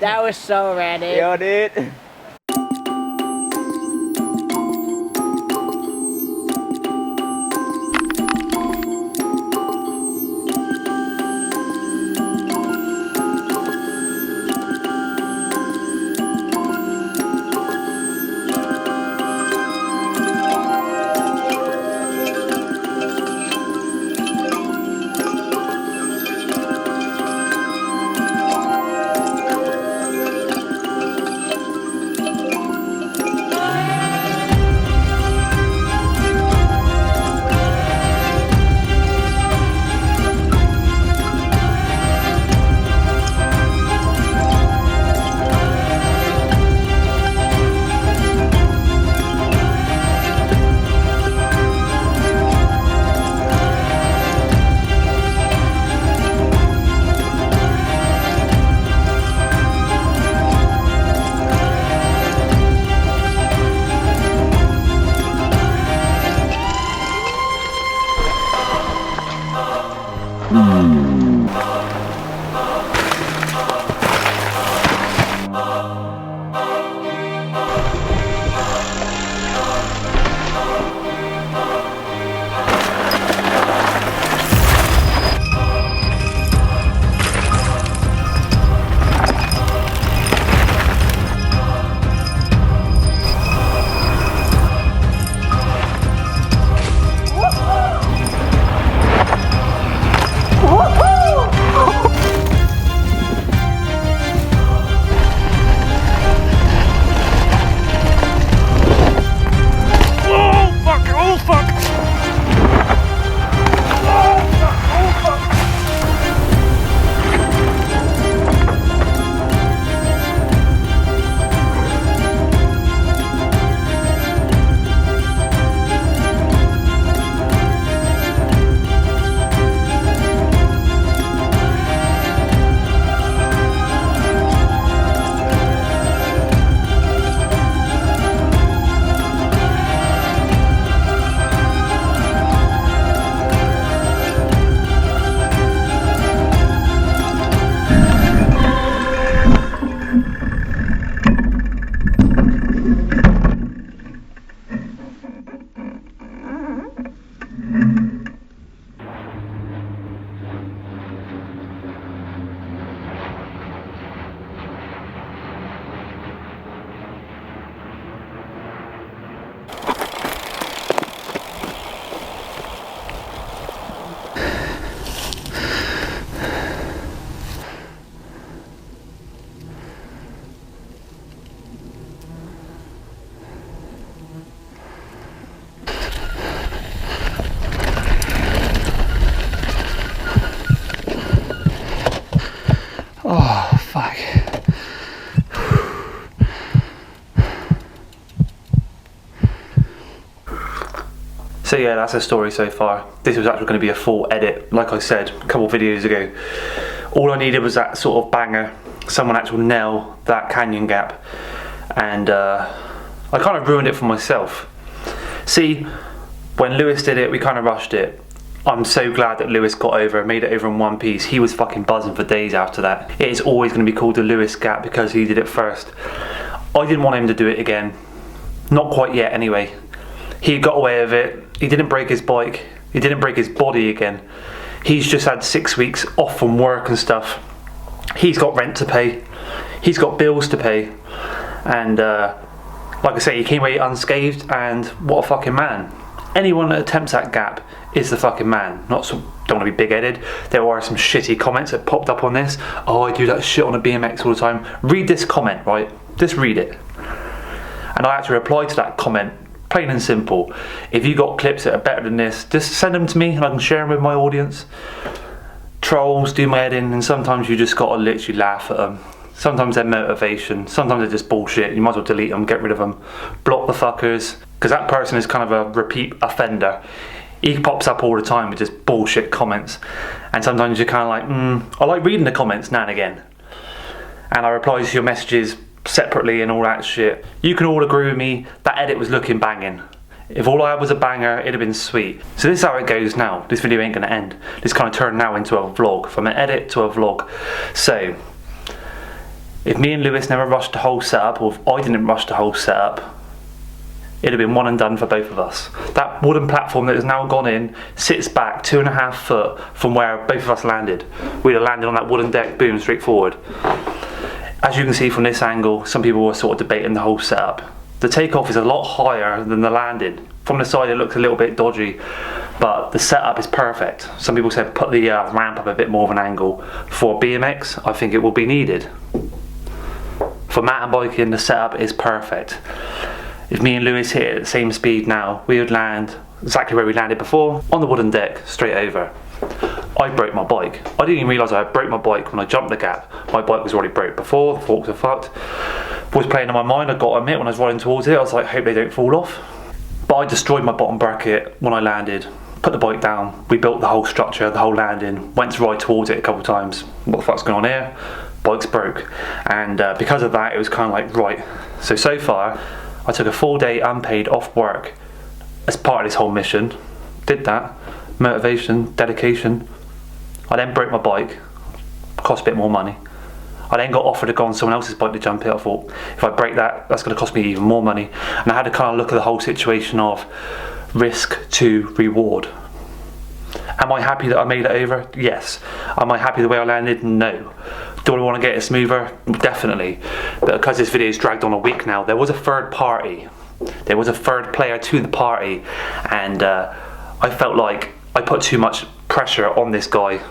That was so random. Yo, dude. Oh, fuck. So yeah, that's the story so far. This was actually going to be a full edit, like I said a couple videos ago. All I needed was that sort of banger, someone actually nail that canyon gap, and I kind of ruined it for myself. See, when Lewis did it, we kind of rushed it. I'm so glad that Lewis got over, made it over in one piece. He was fucking buzzing for days after that. It is always going to be called the Lewis gap because he did it first. I didn't want him to do it again. Not quite yet anyway. He got away with it. He didn't break his bike. He didn't break his body again. He's just had 6 weeks off from work and stuff. He's got rent to pay. He's got bills to pay. And like I say, he came away unscathed, and what a fucking man. Anyone that attempts that gap is the fucking man. Not some, don't want to be big-headed. There are some shitty comments that popped up on this. Oh, I do that shit on a BMX all the time. Read this comment, right? Just read it. And I actually replied to that comment, plain and simple. If you got clips that are better than this, just send them to me and I can share them with my audience. Trolls do my head in, and sometimes you just gotta literally laugh at them. Sometimes they're motivation, sometimes they're just bullshit. You might as well delete them, get rid of them, block the fuckers, because that person is kind of a repeat offender. He pops up all the time with just bullshit comments, and sometimes you're kind of like, I like reading the comments now and again, and I reply to your messages separately and all that shit. You can all agree with me, that edit was looking banging. If all I had was a banger, it'd have been sweet. So this is how it goes now. This video ain't gonna end. This kind of turned now into a vlog, from an edit to a vlog. So If me and Lewis never rushed the whole setup, or if I didn't rush the whole setup, it'd have been one and done for both of us. That wooden platform that has now gone in sits back 2.5 foot from where both of us landed. We'd have landed on that wooden deck, boom, straight forward. As you can see from this angle, some people were sort of debating the whole setup. The takeoff is a lot higher than the landing. From the side it looks a little bit dodgy, but the setup is perfect. Some people said put the ramp up a bit more of an angle. For BMX, I think it will be needed. For mountain biking, the setup is perfect. If me and Lewis hit it at the same speed now, we would land exactly where we landed before, on the wooden deck, straight over. I broke my bike. I didn't even realise I broke my bike when I jumped the gap. My bike was already broke before, the forks are fucked. Was playing in my mind, I got to admit, when I was riding towards it, I was like, hope they don't fall off. But I destroyed my bottom bracket when I landed, put the bike down, we built the whole structure, the whole landing, went to ride towards it a couple of times. What the fuck's going on here? Bike's broke. And because of that, it was kind of like, right. So far, I took a full day unpaid off work as part of this whole mission. Did that. Motivation, dedication. I then broke my bike. Cost a bit more money. I then got offered to go on someone else's bike to jump it. I thought, if I break that, that's going to cost me even more money. And I had to kind of look at the whole situation of risk to reward. Am I happy that I made it over? Yes. Am I happy the way I landed? No. Do I want to get it smoother? Definitely. But because this video is dragged on a week now, there was a third party. There was a third player to the party, and I felt like I put too much pressure on this guy.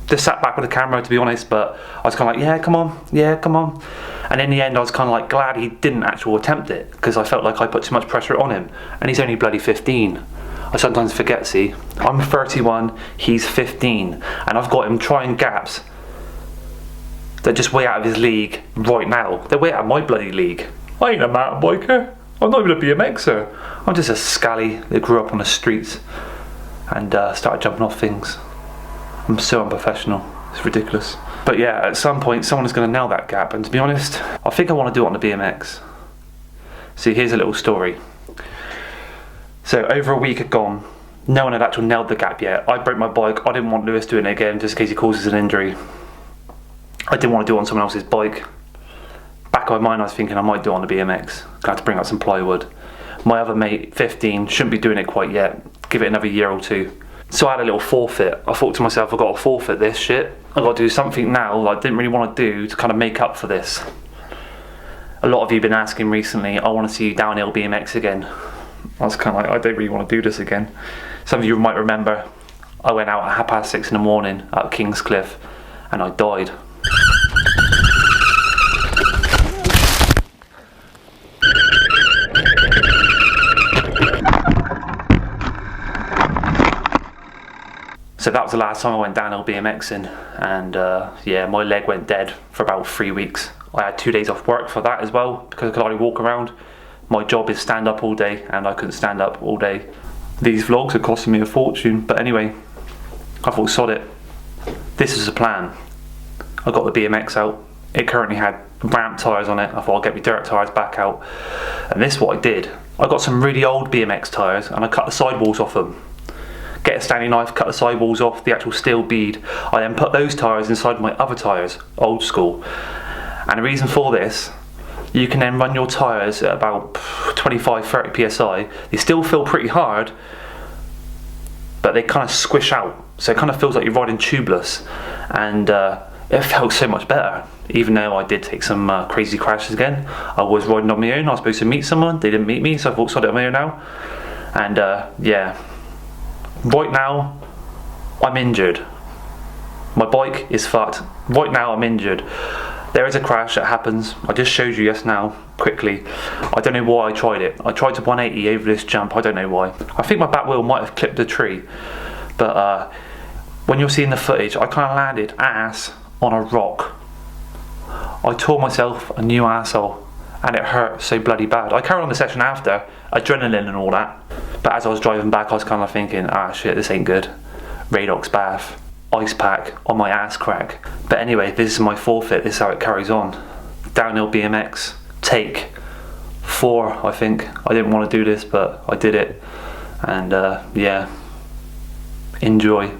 Just sat back with the camera, to be honest, but I was kind of like, yeah, come on. And in the end, I was kind of like glad he didn't actually attempt it, because I felt like I put too much pressure on him, and he's only bloody 15. I sometimes forget, see, I'm 31, he's 15, and I've got him trying gaps that just way out of his league right now. They're way out of my bloody league. I ain't a mountain biker. I'm not even a BMXer. I'm just a scally that grew up on the streets and started jumping off things. I'm so unprofessional. It's ridiculous. But yeah, at some point someone is going to nail that gap, and to be honest, I think I want to do it on the BMX. See, here's a little story. So over a week had gone, no one had actually nailed the gap yet. I broke my bike. I didn't want Lewis doing it again just in case he causes an injury. I didn't want to do it on someone else's bike. Back of my mind I was thinking I might do it on the BMX. Gonna have to bring out some plywood. My other mate, 15, shouldn't be doing it quite yet. Give it another year or two. So I had a little forfeit. I thought to myself, I've got to forfeit this shit. I've got to do something now that I didn't really want to do to kind of make up for this. A lot of you have been asking recently, I want to see you downhill BMX again. I was kind of like, I don't really want to do this again. Some of you might remember, I went out at 6:30 in the morning at Kingscliff and I died. So that was the last time I went downhill BMXing, and yeah, my leg went dead for about 3 weeks. I had 2 days off work for that as well, because I could only walk around. My job is stand up all day, and I couldn't stand up all day. These vlogs are costing me a fortune, but anyway, I thought, sod it. This is a plan. I got the BMX out. It currently had ramp tyres on it. I thought I'll get my dirt tyres back out. And this is what I did. I got some really old BMX tyres and I cut the sidewalls off them. Get a Stanley knife, cut the sidewalls off, the actual steel bead. I then put those tyres inside my other tyres, old school. And the reason for this, you can then run your tyres at about 25-30 psi. They still feel pretty hard, but they kind of squish out. So it kind of feels like you're riding tubeless. And it felt so much better. Even though I did take some crazy crashes again. I was riding on my own, I was supposed to meet someone, they didn't meet me, so I thought, sod it on my own now. And yeah. Right now, I'm injured. My bike is fucked. Right now, I'm injured. There is a crash that happens. I just showed you just now, quickly. I don't know why I tried it. I tried to 180 over this jump. I don't know why. I think my back wheel might have clipped a tree. But when you're seeing the footage, I kind of landed ass on a rock. I tore myself a new asshole. And it hurt so bloody bad. I carried on the session after, adrenaline and all that. But as I was driving back, I was kind of thinking, ah shit, this ain't good. Radox bath, ice pack on my ass crack. But anyway, this is my forfeit, this is how it carries on. Downhill BMX, take 4, I think. I didn't want to do this, but I did it. And yeah, enjoy.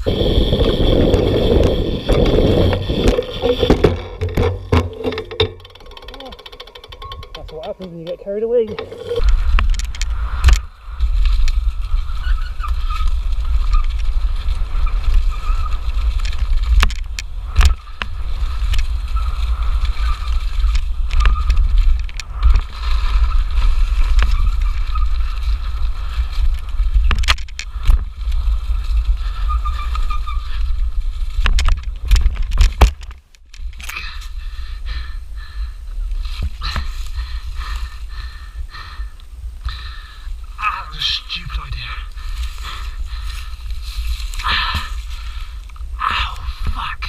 That's what happens when you get carried away. Stupid idea. Ow, fuck.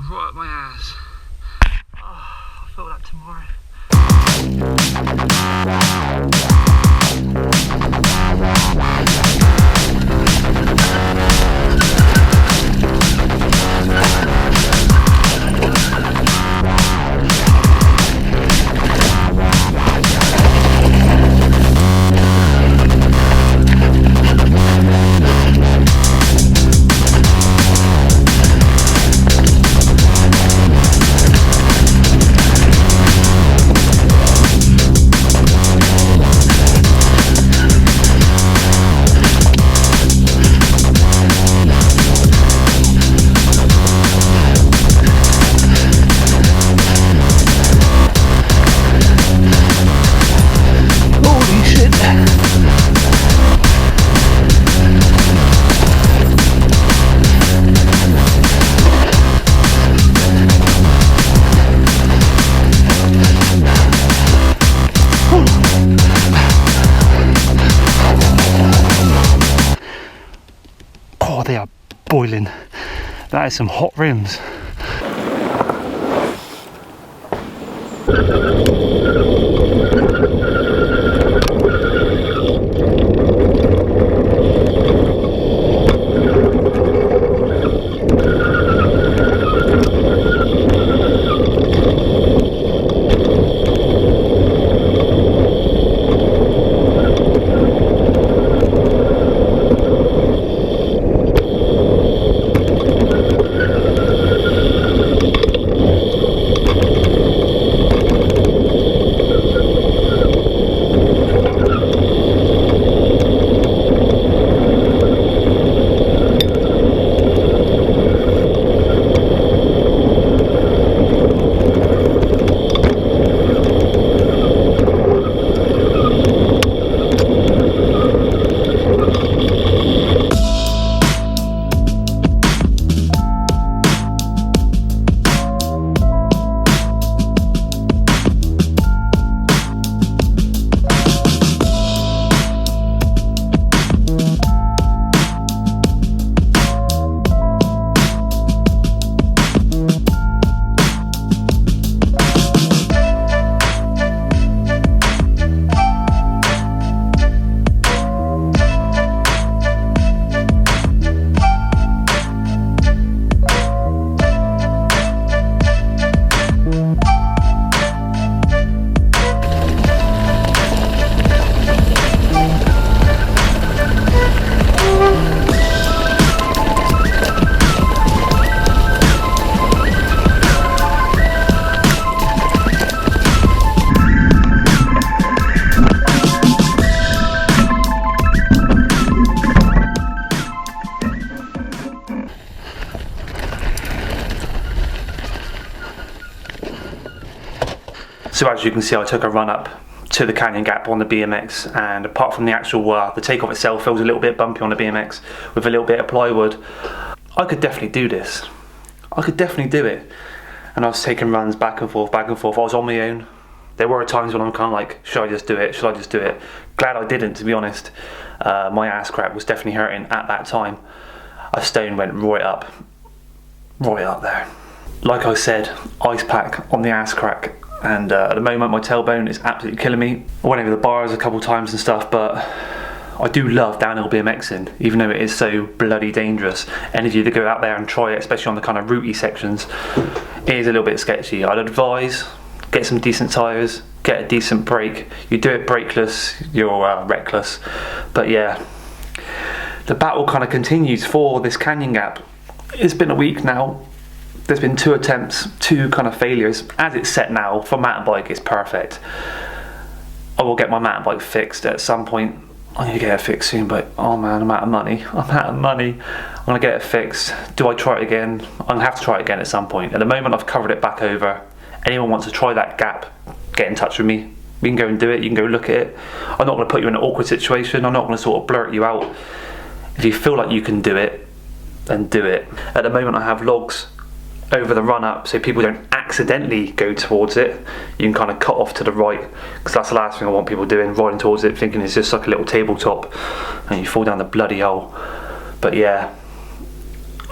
Right up my ass. Oh, I'll feel that tomorrow. Oh, they are boiling. That is some hot rims. So as you can see, I took a run up to the canyon gap on the BMX, and apart from the actual the takeoff itself feels a little bit bumpy on the BMX with a little bit of plywood, I could definitely do this. I could definitely do it. And I was taking runs back and forth, back and forth. I was on my own. There were times when I'm kind of like, should I just do it? Should I just do it? Glad I didn't, to be honest. My ass crack was definitely hurting at that time. A stone went right up there. Like I said, ice pack on the ass crack. And at the moment my tailbone is absolutely killing me. I went over the bars a couple times and stuff, but I do love downhill BMXing, even though it is so bloody dangerous. Any of you that go out there and try it, especially on the kind of rooty sections, it is a little bit sketchy. I'd advise, get some decent tyres, get a decent brake. You do it brakeless, you're reckless. But yeah, the battle kind of continues for this canyon gap. It's been a week now. There's been 2 attempts, 2 kind of failures. As it's set now, for mountain bike it's perfect. I will get my mountain bike fixed at some point. I'm gonna get it fixed soon, but oh man, I'm out of money. I'm gonna get it fixed. Do I try it again? I'm gonna have to try it again at some point. At the moment I've covered it back over. Anyone wants to try that gap, get in touch with me. We can go and do it, you can go look at it. I'm not gonna put you in an awkward situation. I'm not gonna sort of blurt you out. If you feel like you can do it, then do it. At the moment I have logs over the run up so people don't accidentally go towards it. You can kind of cut off to the right, because that's the last thing I want people doing, riding towards it thinking it's just like a little tabletop and you fall down the bloody hole. But yeah,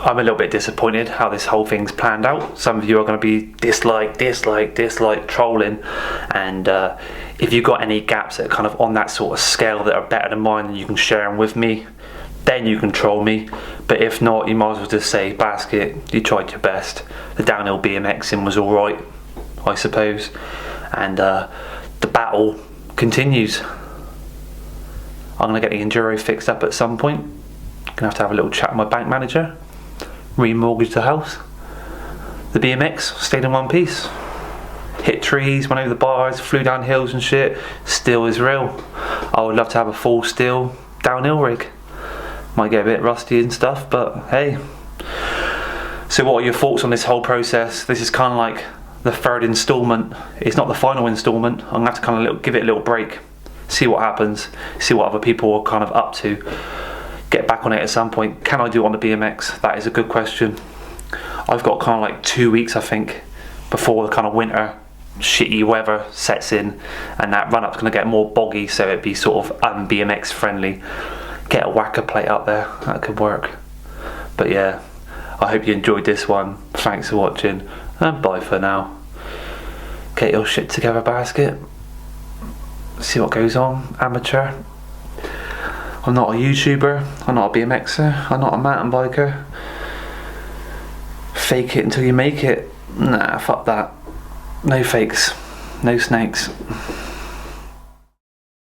I'm a little bit disappointed how this whole thing's planned out. Some of you are going to be dislike, trolling, and if you've got any gaps that are kind of on that sort of scale that are better than mine, then you can share them with me. Then you can troll me. But if not, you might as well just say, Baskett, you tried your best. The downhill BMXing was alright, I suppose. And the battle continues. I'm going to get the enduro fixed up at some point. Going to have a little chat with my bank manager. Remortgage the house. The BMX stayed in one piece. Hit trees, went over the bars, flew down hills and shit. Still is real. I would love to have a full steel downhill rig. Might get a bit rusty and stuff, but hey. So what are your thoughts on this whole process? This is kind of like the 3rd instalment. It's not the final instalment. I'm going to have to kind of give it a little break. See what happens. See what other people are kind of up to. Get back on it at some point. Can I do it on the BMX? That is a good question. I've got kind of like 2 weeks, I think, before the kind of winter shitty weather sets in, and that run up's going to get more boggy, so it'd be sort of BMX friendly. Get a whacker plate up there, that could work. But yeah, I hope you enjoyed this one. Thanks for watching, and bye for now. Get your shit together, Baskett. See what goes on, amateur. I'm not a YouTuber, I'm not a BMXer, I'm not a mountain biker. Fake it until you make it. Nah, fuck that. No fakes, no snakes.